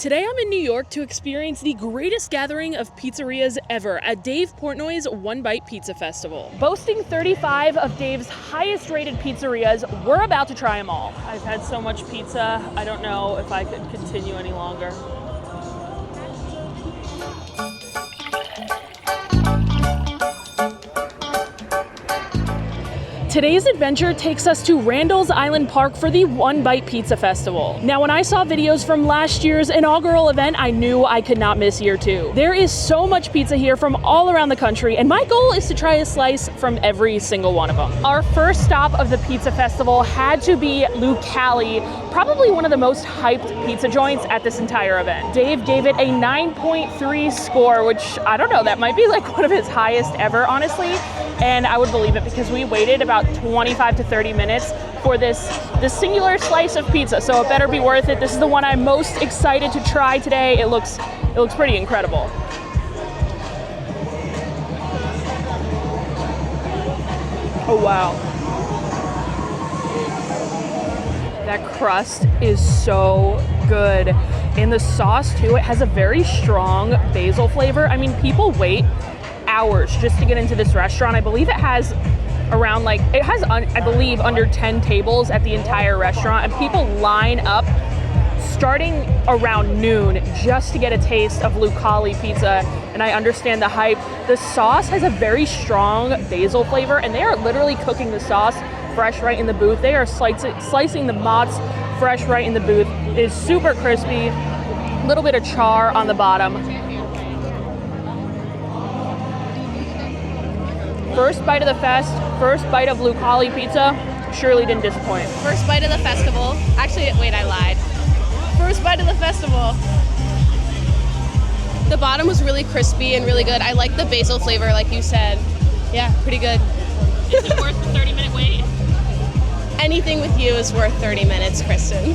Today I'm in New York to experience the greatest gathering of pizzerias ever at Dave Portnoy's One Bite Pizza Festival. Boasting 35 of Dave's highest rated pizzerias, we're about to try them all. I've had so much pizza, I don't know if I could continue any longer. Today's adventure takes us to Randall's Island Park for the One Bite Pizza Festival. Now, when I saw videos from last year's inaugural event, I knew I could not miss year two. There is so much pizza here from all around the country, and my goal is to try a slice from every single one of them. Our first stop of the pizza festival had to be Lucali, probably one of the most hyped pizza joints at this entire event. Dave gave it a 9.3 score, which I don't know, that might be like one of his highest ever, honestly. And I would believe it because we waited about 25 to 30 minutes for this singular slice of pizza, so it better be worth it. This is the one I'm most excited to try today. It looks pretty incredible. Oh wow. That crust is so good. And the sauce too, it has a very strong basil flavor. I mean, people wait hours just to get into this restaurant. I believe it has around I believe under 10 tables at the entire restaurant, and people line up starting around noon just to get a taste of Lucali pizza, and I understand the hype. The sauce has a very strong basil flavor, and they are literally cooking the sauce fresh right in the booth. They are slicing the mozz fresh right in the booth. It is super crispy, a little bit of char on the bottom. First bite of the fest, first bite of Lucali pizza, surely didn't disappoint. First bite of the festival. Actually, wait, I lied. First bite of the festival. The bottom was really crispy and really good. I like the basil flavor, like you said. Yeah, pretty good. Is it worth the 30-minute wait? Anything with you is worth 30 minutes, Kristen.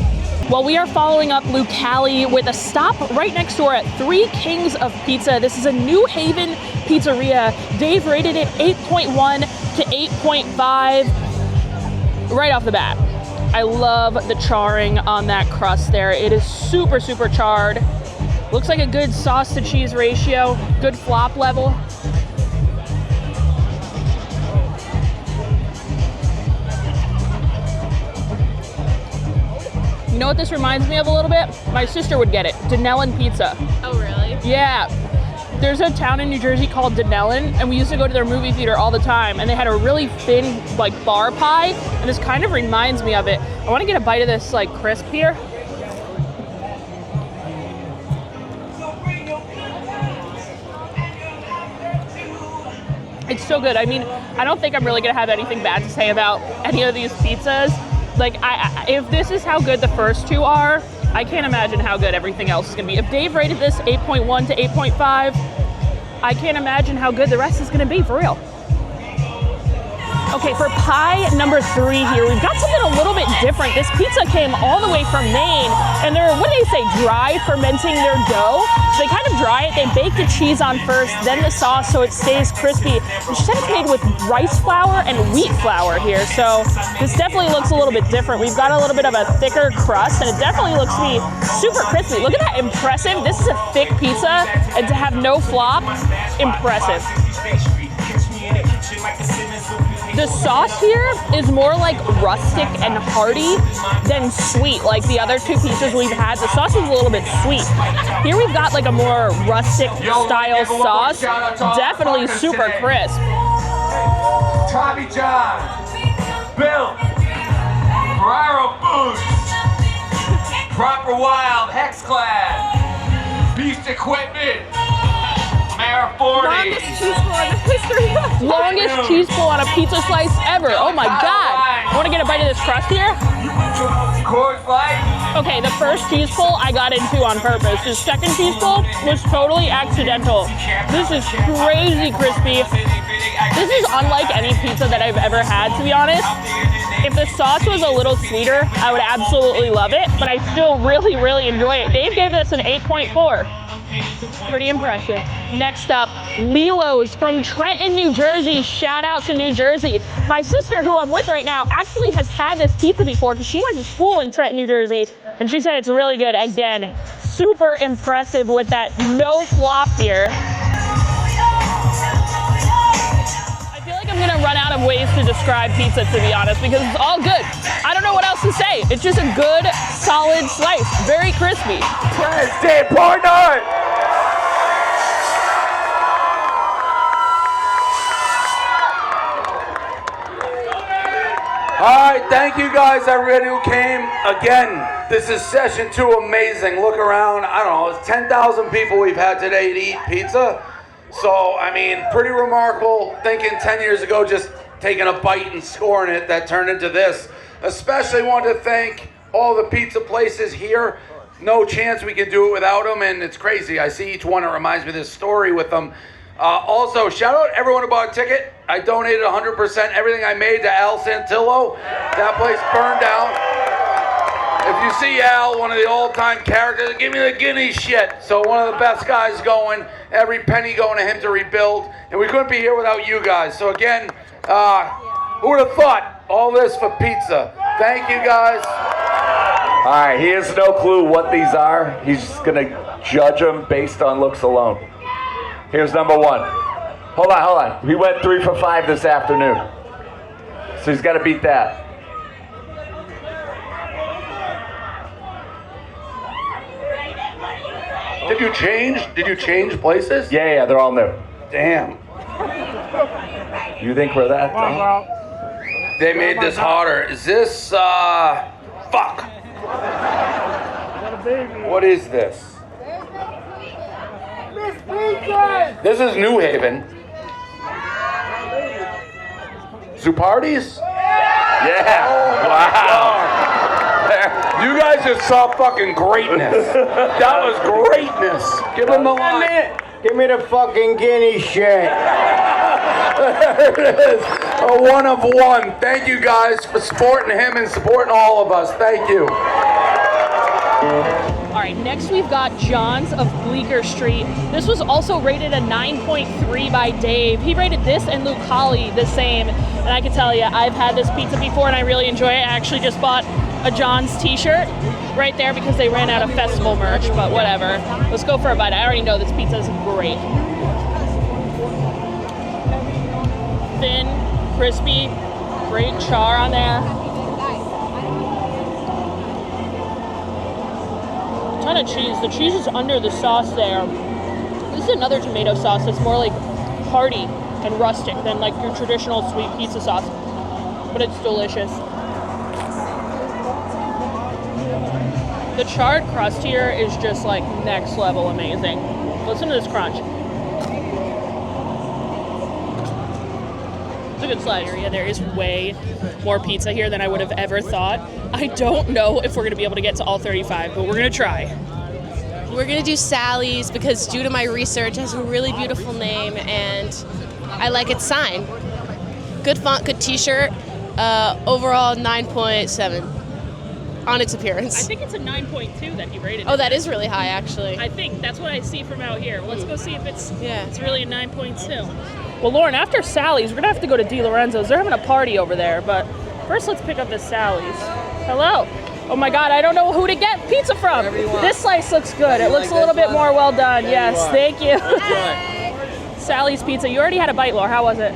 Well, we are following up Lucali with a stop right next door at Three Kings of Pizza. This is a New Haven pizzeria. Dave rated it 8.1 to 8.5 right off the bat. I love the charring on that crust there. It is super, super charred. Looks like a good sauce to cheese ratio, good flop level. You know what this reminds me of a little bit? My sister would get it, Denellen pizza. Oh, really? Yeah. There's a town in New Jersey called Denellen, and we used to go to their movie theater all the time, and they had a really thin, bar pie, and this kind of reminds me of it. I want to get a bite of this, crisp here. It's so good. I mean, I don't think I'm really going to have anything bad to say about any of these pizzas. If this is how good the first two are, I can't imagine how good everything else is gonna be. If Dave rated this 8.1 to 8.5, I can't imagine how good the rest is gonna be, for real. Okay, for pie number 3 here, we've got something a little bit different. This pizza came all the way from Maine, and they're, what do they say, dry fermenting their dough? So they kind of dry it, they bake the cheese on first, then the sauce so it stays crispy. And she said it's made with rice flour and wheat flour here, so this definitely looks a little bit different. We've got a little bit of a thicker crust, and it definitely looks to be super crispy. Look at that, impressive. This is a thick pizza, and to have no flop, impressive. The sauce here is more like rustic and hearty than sweet, like the other two pizzas we've had. The sauce is a little bit sweet. Here we've got a more rustic style sauce. Definitely super crisp. Tommy John, Bill, Ferraro Boots, Proper Wild, Hexclad, Beast Equipment, Mare 40. Longest cheese pull in the history. Longest cheese pull on a pizza slice ever. Oh my God. I want to get a bite of this crust here. Coors Light. Okay, the first cheese pull I got into on purpose. The second cheese pull was totally accidental. This is crazy crispy. This is unlike any pizza that I've ever had, to be honest. If the sauce was a little sweeter, I would absolutely love it, but I still really, really enjoy it. Dave gave this an 8.4. Pretty impressive. Next up, Lillo's from Trenton, New Jersey. Shout out to New Jersey. My sister, who I'm with right now, actually has had this pizza before because she went to school in Trenton, New Jersey, and she said it's really good. Again, super impressive with that no flop here. I feel like I'm gonna run out of ways to describe pizza, to be honest, because it's all good. I don't know what else to say. It's just a good, solid slice, very crispy. President Portnoy! All right, thank you guys, everybody who came. Again, this is session 2, amazing. Look around, I don't know, it's 10,000 people we've had today to eat pizza. So, I mean, pretty remarkable. Thinking 10 years ago, just taking a bite and scoring it, that turned into this. Especially want to thank all the pizza places here. No chance we can do it without them, and it's crazy. I see each one, it reminds me of this story with them. Also, shout out everyone who bought a ticket. I donated 100% everything I made to Al Santillo. That place burned down. If you see Al, one of the all-time characters, give me the guinea shit. So one of the best guys going, every penny going to him to rebuild. And we couldn't be here without you guys. So again, who would have thought all this for pizza? Thank you guys. All right, he has no clue what these are. He's going to judge them based on looks alone. Here's number 1. Hold on. He went 3 for 5 this afternoon. So he's got to beat that. Did you change places? Yeah, they're all new. Damn. You think we're that? They made this harder. Is this, fuck. What is this? This is New Haven. Zuppardi's? Yeah. Wow. You guys just saw fucking greatness. That was greatness. Give him the line. Give me the fucking guinea shit. There it is. A 1 of 1. Thank you guys for supporting him and supporting all of us. Thank you. All right, next we've got John's of Bleecker Street. This was also rated a 9.3 by Dave. He rated this and Lucali the same. And I can tell you, I've had this pizza before and I really enjoy it. I actually just bought a John's t-shirt right there because they ran out of festival merch, but whatever. Let's go for a bite. I already know this pizza is great. Thin, crispy, great char on there. Ton of cheese. The cheese is under the sauce there. This is another tomato sauce that's more like hearty and rustic than like your traditional sweet pizza sauce, but it's delicious. The charred crust here is just like next level amazing. Listen to this crunch. It's a good slice. Yeah, there is way more pizza here than I would have ever thought. I don't know if we're going to be able to get to all 35, but we're going to try. We're going to do Sally's because due to my research, it has a really beautiful name and I like its sign. Good font, good t-shirt. Overall 9.7 on its appearance. I think it's a 9.2 that he rated. Oh, that is really high actually. I think that's what I see from out here. Let's go see if it's really a 9.2. Well, Lauren, after Sally's, we're going to have to go to DeLorenzo's. They're having a party over there, but first let's pick up this Sally's. Hello. Oh my God, I don't know who to get pizza from. This slice looks good. It looks a little bit more well done. Yes, thank you. Sally's Pizza. You already had a bite, Laura. How was it?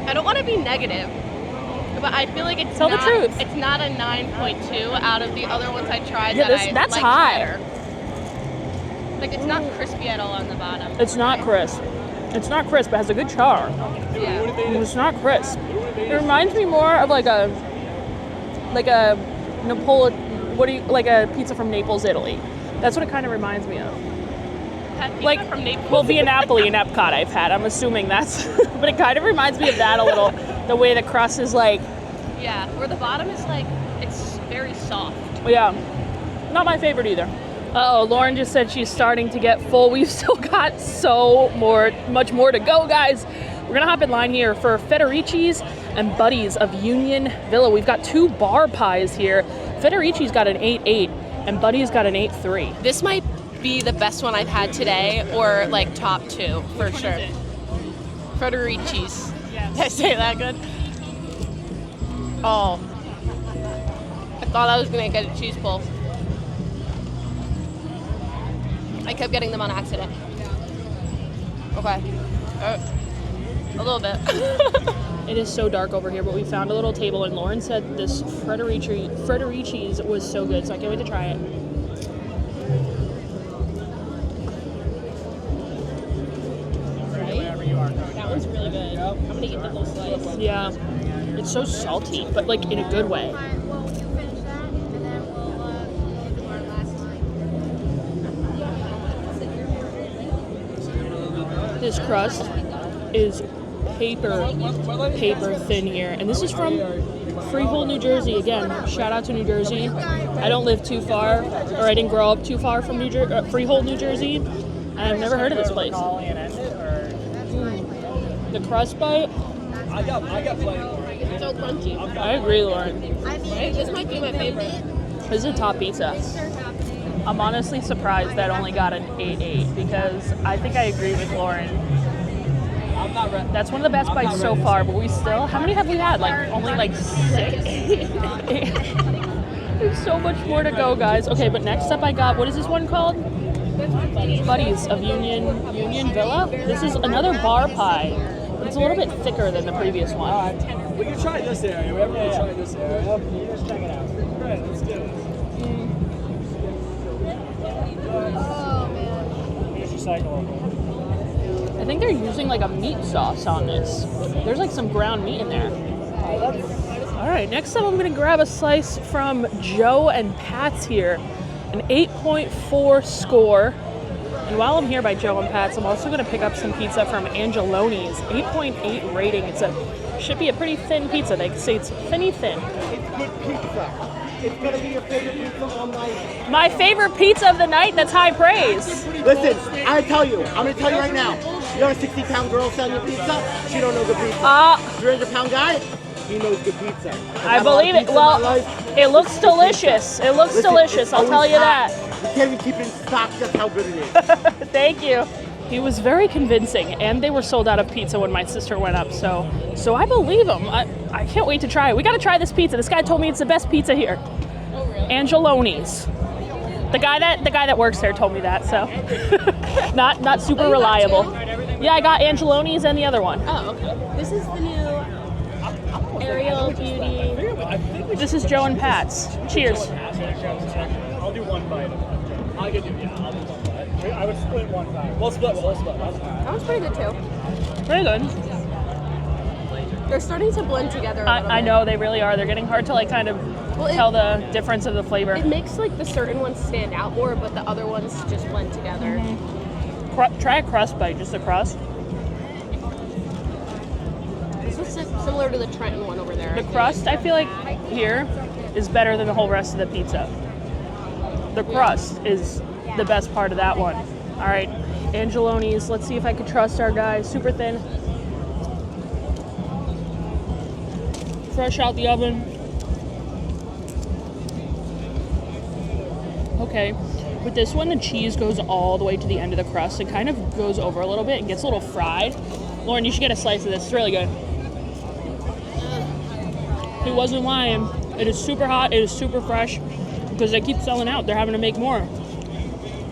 I don't want to be negative, but I feel like it's Tell the truth. It's not a 9.2 out of the other ones I tried. Yeah, that's liked high. better. Like it's not crispy at all on the bottom. It's not crisp. It's not crisp, but it has a good char. Yeah. It's not crisp. It reminds me more of like a like a pizza from Naples, Italy. That's what it kind of reminds me of. Like from Naples. Well, Via Napoli and Epcot I've had. I'm assuming that's, but it kind of reminds me of that a little. The way the crust is like. Yeah, where the bottom is like it's very soft. Yeah, not my favorite either. Uh-oh, Lauren just said she's starting to get full. We've still got much more to go, guys. We're gonna hop in line here for Federici's and Buddy's of Union Villa. We've got 2 bar pies here. Federici's got an 8.8 and Buddy's got an 8.3. This might be the best one I've had today, or like top 2 for sure. Federici's. Yes. Did I say that good? Oh. I thought I was gonna get a cheese pull. I kept getting them on accident. Okay. A little bit. It is so dark over here, but we found a little table, and Lauren said this Federici's was so good, so I can't wait to try it. That one's really good. I'm gonna get the whole slice. Yeah. It's so salty, but like in a good way. This crust is paper thin here. And this is from Freehold, New Jersey. Again, shout out to New Jersey. I don't live too far, or I didn't grow up too far from Freehold, New Jersey. I've never heard of this place. The crust bite. I got plenty more. It's so crunchy. I agree, Lauren. This might be my favorite. This is a top pizza. I'm honestly surprised that only got an 8.8 because I think I agree with Lauren. That's one of the best bites so far, but we still, how many have we had? Like only like 6? There's so much more to go, guys. Okay, but next up I got, what is this one called? Buddies of Union Villa. This is another bar pie, but it's a little bit thicker than the previous one. We can try this area. We haven't really tried this area. Let's check it out. Great, let's do it. Oh, man. Here's your cycle. I think they're using like a meat sauce on this. There's like some ground meat in there. All right, next up I'm gonna grab a slice from Joe and Pat's here. An 8.4 score. And while I'm here by Joe and Pat's, I'm also gonna pick up some pizza from Angeloni's. 8.8 rating. Should be a pretty thin pizza. They say it's thin. It's good pizza. It's gonna be your favorite pizza all night. My favorite pizza of the night, that's high praise. Listen, I'm gonna tell you right now. You got a 60-pound girl selling you pizza? She don't know good pizza. 300-pound guy? He knows good pizza. I believe it. Well, it looks delicious. It looks delicious, I'll tell you that. You can't even keep it in stock, that's how good it is. Thank you. He was very convincing, and they were sold out of pizza when my sister went up, so I believe him. I can't wait to try it. We gotta try this pizza. This guy told me it's the best pizza here. Oh, really? Angeloni's. The guy that works there told me that, so not super reliable. Yeah, I got Angeloni's and the other one. Oh, okay. This is the new Ariel Beauty. This is Joe and Pat's. Cheers. I'll do one bite. I'll do one bite. I would split one bite. We'll split. That one's pretty good too. Pretty good. They're starting to blend together a little I bit. know, they really are. They're getting hard to like kind of tell the difference of the flavor. It makes like the certain ones stand out more, but the other ones just blend together. Try a crust bite, just a crust. This is similar to the Trenton one over there. The crust, I feel like here is better than the whole rest of the pizza. The crust is the best part of that one. All right, Angeloni's. Let's see if I could trust our guy. Super thin. Fresh out the oven. Okay, with this one, the cheese goes all the way to the end of the crust. It kind of goes over a little bit and gets a little fried. Lauren, you should get a slice of this. It's really good. He wasn't lying. It is super hot. It is super fresh because they keep selling out. They're having to make more.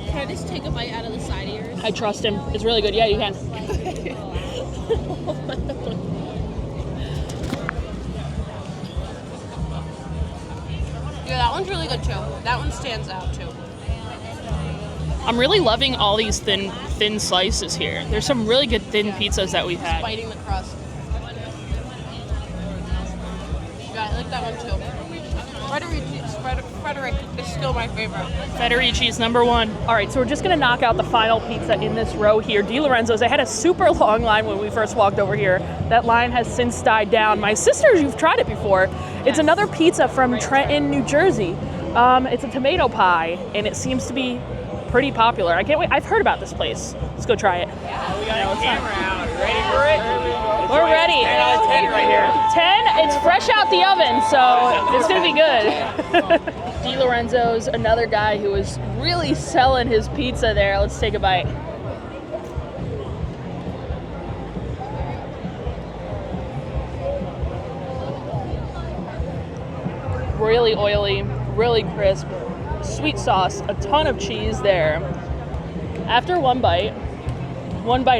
Can I just take a bite out of the side of yours? I trust him. It's really good. Yeah, you can. Yeah, that one's really good too. That one stands out too. I'm really loving all these thin slices here. There's some really good thin pizzas that we've had. Biting the crust. Yeah, I like that one too. Frederic is still my favorite. Federici's number one. All right, so we're just gonna knock out the final pizza in this row here. DeLorenzo's. I had a super long line when we first walked over here. That line has since died down. My sisters, you've tried it before. It's another pizza from Trenton, New Jersey. It's a tomato pie, and it seems to be pretty popular. I can't wait. I've heard about this place. Let's go try it. Yeah, we got a camera out. Ready for it? We're ready. 10 out of 10 right here. 10, it's fresh out the oven, so it's gonna be good. DeLorenzo's, another guy who is really selling his pizza there. Let's take a bite. Really oily, really crisp, sweet sauce, a ton of cheese there. After one bite,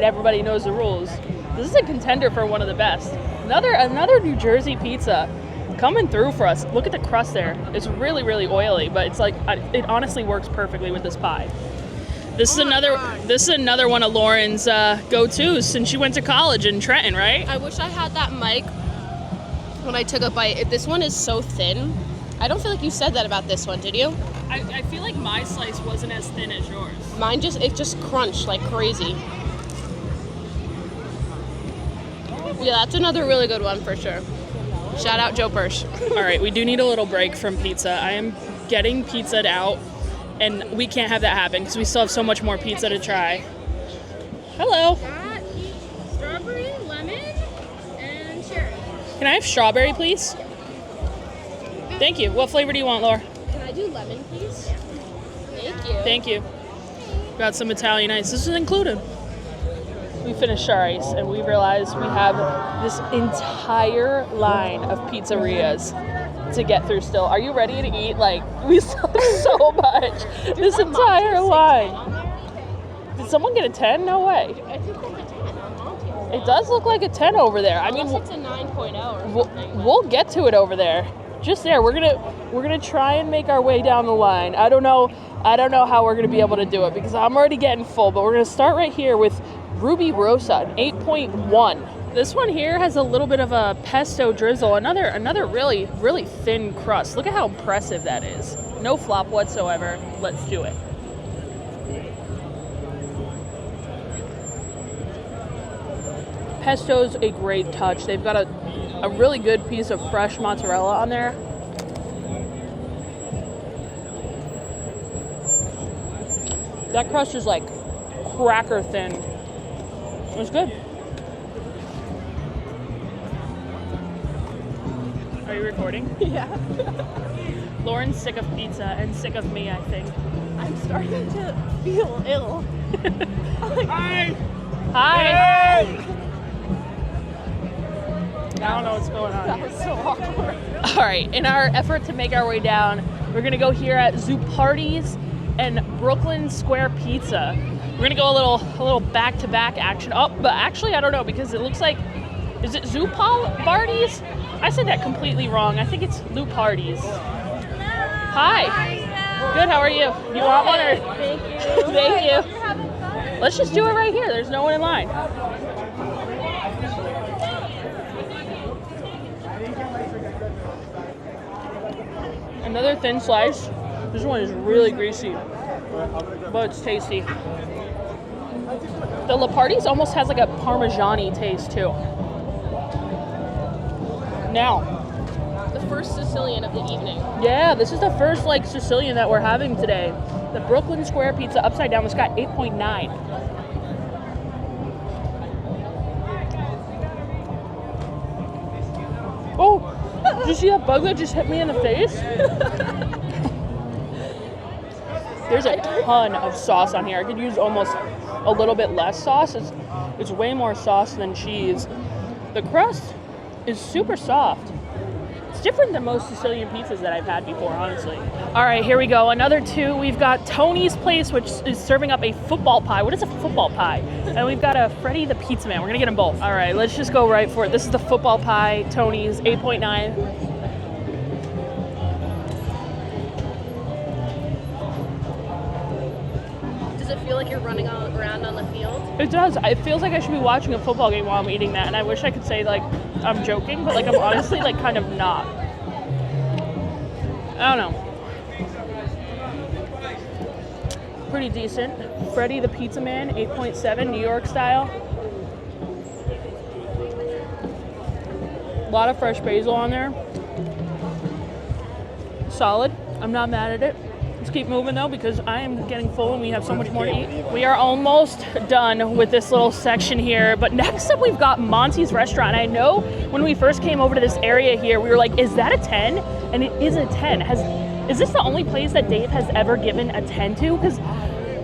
everybody knows the rules. This is a contender for one of the best. Another New Jersey pizza coming through for us. Look at the crust there. It's really, really oily, but it's like, it honestly works perfectly with this pie. This is another one of Lauren's go-tos since she went to college in Trenton, right? I wish I had that mic when I took a bite. This one is so thin. I don't feel like you said that about this one, did you? I feel like my slice wasn't as thin as yours. Mine just crunched like crazy. Yeah, that's another really good one for sure. Shout out Joe Birch. All right, we do need a little break from pizza. I am getting pizzaed out, and we can't have that happen because we still have so much more pizza to try. Hello. Strawberry, lemon, and cherry. Can I have strawberry, please? Thank you. What flavor do you want, Laura? Can I do lemon, please? Thank you. Thank you. Got some Italian ice. This is included. We finished our ice, and we realized we have this entire line of pizzerias to get through still. Are you ready to eat? Like, we still have so much. This entire line. Did someone get a 10? No way. I think that's a 10 on Monte. It does look like a 10 over there. I mean, it's a 9.0 or something. we'll get to it over there. Just there. We're gonna try and make our way down the line. I don't know how we're gonna be able to do it because I'm already getting full, but we're gonna start right here with Rubirosa, an 8.1. This one here has a little bit of a pesto drizzle. Another really, really thin crust. Look at how impressive that is. No flop whatsoever. Let's do it. Pesto's a great touch. They've got a really good piece of fresh mozzarella on there. That crust is like cracker thin. It's good. Are you recording? Yeah. Lauren's sick of pizza and sick of me, I think. I'm starting to feel ill. Hi! Hey! I don't know what's going on That here. was so awkward. All right, in our effort to make our way down, we're gonna go here at Zuppardi's and Brooklyn Square Pizza. We're gonna go a little back-to-back action. Oh, but actually I don't know because it looks like, is it Zuppardi's? I said that completely wrong. I think it's Zuppardi's. Hi. Good, how are you? You want one or? Thank you. Thank you. Let's just do it right here. There's no one in line. Another thin slice. This one is really greasy, but it's tasty. The Lepardi's almost has like a Parmesan-y taste too. Now, The first Sicilian of the evening. yeah, this is the first like Sicilian that we're having today. The Brooklyn Square Pizza upside down. This got 8.9. Oh, did you see that bug that just hit me in the face? There's a ton of sauce on here. I could use almost a little bit less sauce. It's way more sauce than cheese. The crust is super soft. It's different than most Sicilian pizzas that I've had before, honestly. All right, here we go. Another two. We've got Tony's Place, which is serving up a football pie. What is a football pie? And we've got a Freddy the Pizzaman. We're gonna get them both. All right, let's just go right for it. This is the football pie, Tony's, 8.9. Does it feel like you're running around on the field? It does. It feels like I should be watching a football game while I'm eating that, and I wish I could say like I'm joking, but like I'm honestly like kind of not. I don't know. Pretty decent. Freddy the Pizzaman, 8.7, New York style. A lot of fresh basil on there. Solid. I'm not mad at it. Let's keep moving though because I am getting full and we have so much more to eat. We are almost done with this little section here, but next up we've got Monte's restaurant. I know when we first came over to this area here, we were like, is that a 10? And it is a 10. Is this the only place that Dave has ever given a 10 to? Because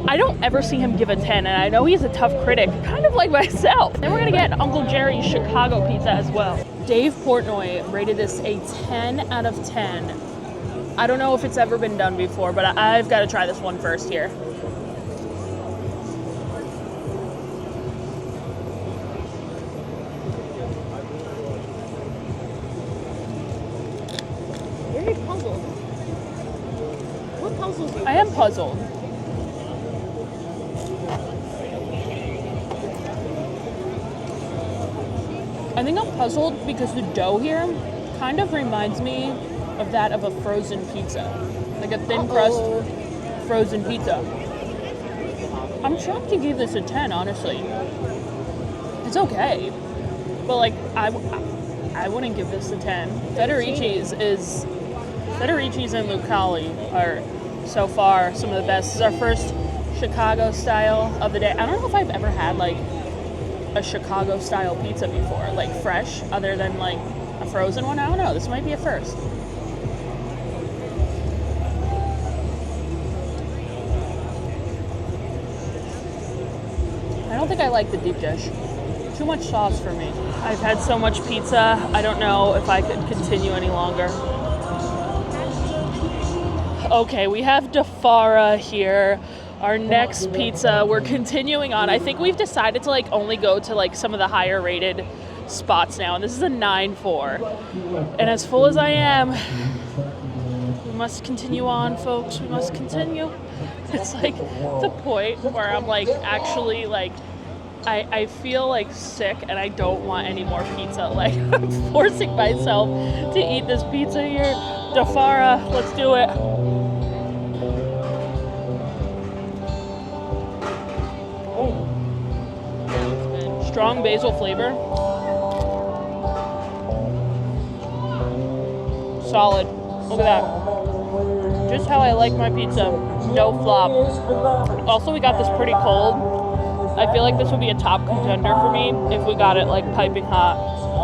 I don't ever see him give a 10, and I know he's a tough critic, kind of like myself. Then we're gonna get Uncle Jerry's Chicago pizza as well. Dave Portnoy rated this a 10 out of 10. I don't know if it's ever been done before, but I've got to try this one first here. puzzled. I think I'm puzzled because the dough here kind of reminds me of that of a frozen pizza. Like a thin crust frozen pizza. I'm shocked to give this a 10, honestly. It's okay. But like, I wouldn't give this a 10. Federici's and Lucali are so far some of the best. This is our first Chicago style of the day. I don't know if I've ever had like a Chicago style pizza before, like fresh, other than like a frozen one. I don't know. This might be a first. I don't think I like the deep dish. Too much sauce for me. I've had so much pizza, I don't know if I could continue any longer. Okay, we have Fara here. Our next pizza, we're continuing on. I think we've decided to like only go to like some of the higher rated spots now, and this is a 9-4. And as full as I am, we must continue on, folks. We must continue. It's like the point where I'm like actually like I feel like sick and I don't want any more pizza. Like I'm forcing myself to eat this pizza here. Fara, let's do it. Oh. Strong basil flavor. Solid. Look at that. Just how I like my pizza. No flop. Also, we got this pretty cold. I feel like this would be a top contender for me if we got it like piping hot.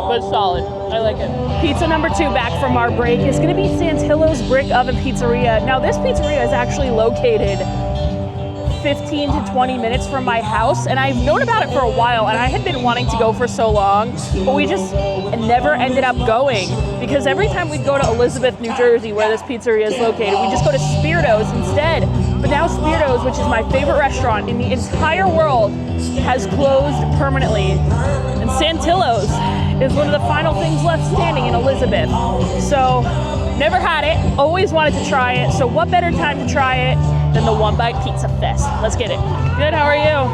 But it's solid. I like it. Pizza number 2 back from our break is going to be Santillo's Brick Oven Pizzeria. Now, this pizzeria is actually located 15 to 20 minutes from my house, and I've known about it for a while, and I had been wanting to go for so long, but we just never ended up going because every time we'd go to Elizabeth, New Jersey, where this pizzeria is located, we just go to Spiritos instead. But now Spiritos, which is my favorite restaurant in the entire world, has closed permanently. And Santillo's is one of the final things left standing in Elizabeth. So, never had it, always wanted to try it. So what better time to try it than the One Bite Pizza Fest? Let's get it. Good, how are you?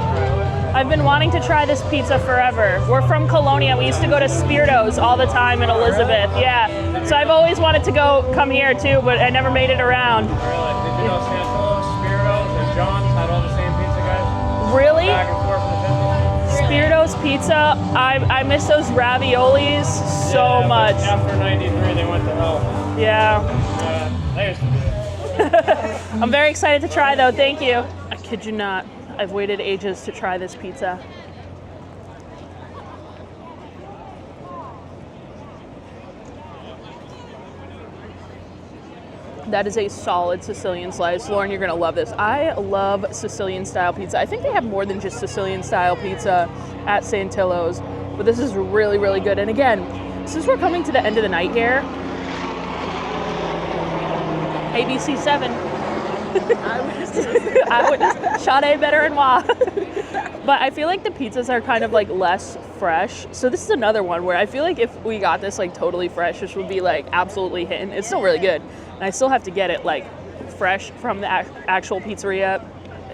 I've been wanting to try this pizza forever. We're from Colonia. We used to go to Spiritos all the time in Elizabeth. Yeah. So I've always wanted to come here too, but I never made it around. Really? Did you know Santillo, Spiritos, and John's had all the same pizza guys? Really? Back and forth from the 50s? Spiritos pizza. I miss those raviolis so much. After 93, they went to hell. Yeah. They used to do it. I'm very excited to try though. Thank you. I kid you not. I've waited ages to try this pizza. That is a solid Sicilian slice. Lauren, you're gonna love this. I love Sicilian style pizza. I think they have more than just Sicilian style pizza at Santillo's, but this is really, really good. And again, since we're coming to the end of the night here, ABC 7. Eyewitness. Sade better and moi. But I feel like the pizzas are kind of like less fresh. So this is another one where I feel like if we got this like totally fresh, this would be like absolutely hitting. It's still really good. And I still have to get it like fresh from the actual pizzeria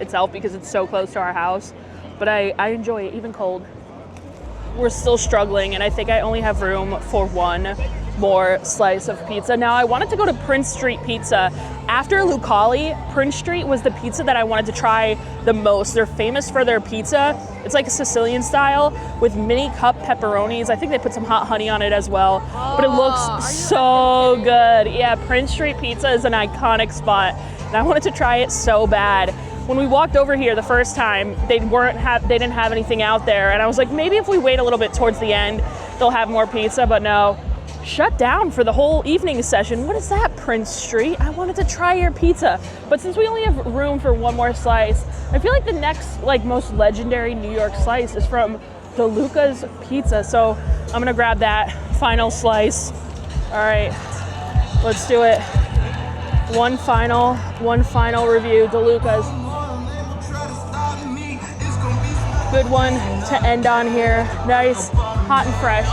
itself because it's so close to our house. But I enjoy it even cold. We're still struggling and I think I only have room for one more slice of pizza. Now I wanted to go to Prince Street Pizza. After Lucali, Prince Street was the pizza that I wanted to try the most. They're famous for their pizza. It's like a Sicilian style with mini cup pepperonis. I think they put some hot honey on it as well. But it looks so good. Yeah, Prince Street Pizza is an iconic spot and I wanted to try it so bad. When we walked over here the first time, they didn't have anything out there and I was like, maybe if we wait a little bit towards the end, they'll have more pizza, but no. Shut down for the whole evening session. What is that, Prince Street? I wanted to try your pizza. But since we only have room for one more slice, I feel like the next like most legendary New York slice is from Deluca's Pizza. So I'm gonna grab that final slice. All right, let's do it. One final review, Deluca's. Good one to end on here. Nice, hot and fresh.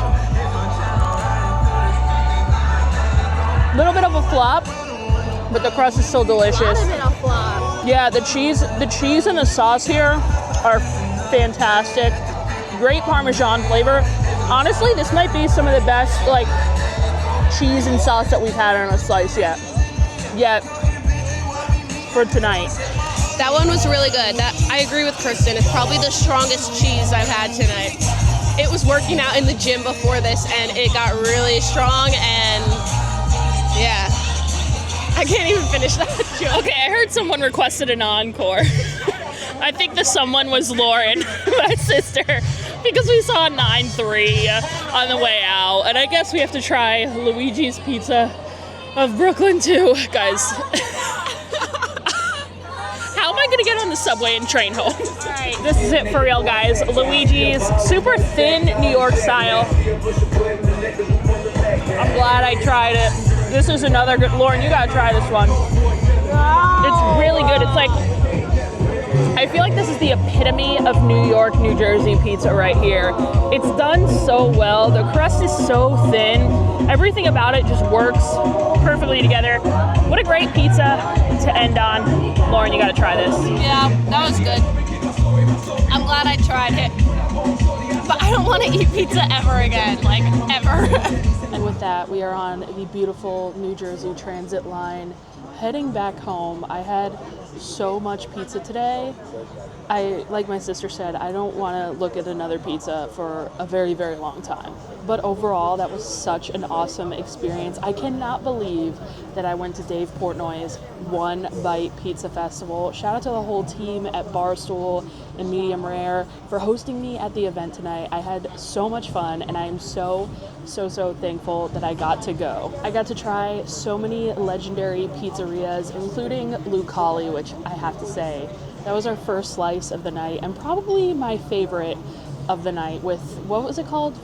Little bit of a flop, but the crust is still delicious. A lot of it a flop. Yeah, the cheese and the sauce here are fantastic. Great Parmesan flavor. Honestly, this might be some of the best like cheese and sauce that we've had on a slice yet for tonight. That one was really good. I agree with Kristen. It's probably the strongest cheese I've had tonight. It was working out in the gym before this, and it got really strong, and yeah. I can't even finish that joke. Okay, I heard someone requested an encore. I think the someone was Lauren, my sister, because we saw 9-3 on the way out, and I guess we have to try Luigi's Pizza of Brooklyn too, guys. How am I gonna get on the subway and train home? All right, this is it for real, guys. Luigi's super thin New York style. I'm glad I tried it. This is another good, Lauren, you gotta try this one. It's really good. It's like, I feel like this is the epitome of New York, New Jersey pizza right here. It's done so well. The crust is so thin. Everything about it just works perfectly together. What a great pizza to end on. Lauren, you gotta try this. Yeah, that was good. I'm glad I tried it. But I don't want to eat pizza ever again, like ever. And with that, we are on the beautiful New Jersey Transit line heading back home. I had so much pizza today. Like my sister said, I don't want to look at another pizza for a very, very long time. But overall, that was such an awesome experience. I cannot believe that I went to Dave Portnoy's One Bite Pizza Festival. Shout out to the whole team at Barstool and Medium Rare for hosting me at the event tonight. I had so much fun, and I am so thankful that I got to go. I got to try so many legendary pizzerias, including Lucali, which I have to say, that was our first slice of the night, and probably my favorite of the night with, what was it called?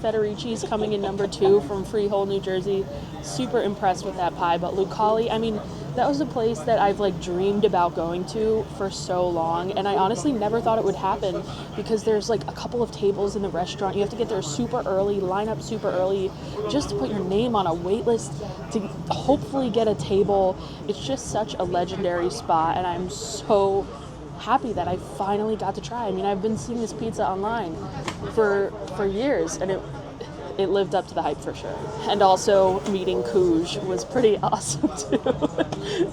Federici's coming in number 2 from Freehold, New Jersey. Super impressed with that pie. But Lucali, I mean, that was a place that I've like dreamed about going to for so long, and I honestly never thought it would happen because there's like a couple of tables in the restaurant. You have to get there super early, line up super early just to put your name on a wait list to hopefully get a table. It's just such a legendary spot, and I'm so happy that I finally got to try. I mean, I've been seeing this pizza online for years, and it lived up to the hype for sure. And also meeting Kuj was pretty awesome too.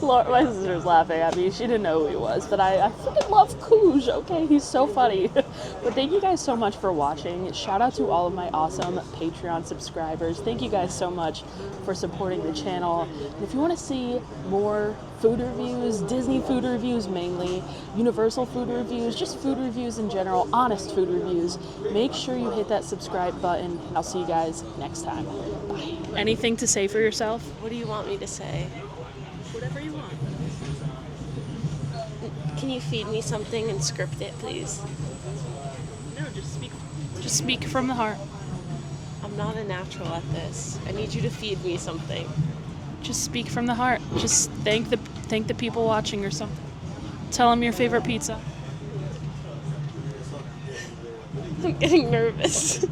My sister's laughing at me. She didn't know who he was, but I freaking love Kuj. Okay, he's so funny. But thank you guys so much for watching. Shout out to all of my awesome Patreon subscribers. Thank you guys so much for supporting the channel. And if you want to see more food reviews, Disney food reviews mainly, Universal food reviews, just food reviews in general, honest food reviews, make sure you hit that subscribe button, and I'll see you guys next time. Bye. Anything to say for yourself? What do you want me to say? Whatever you want. Can you feed me something and script it, please? No, just speak from the heart. I'm not a natural at this. I need you to feed me something. Just speak from the heart. Just thank the people watching or something. Tell them your favorite pizza. I'm getting nervous.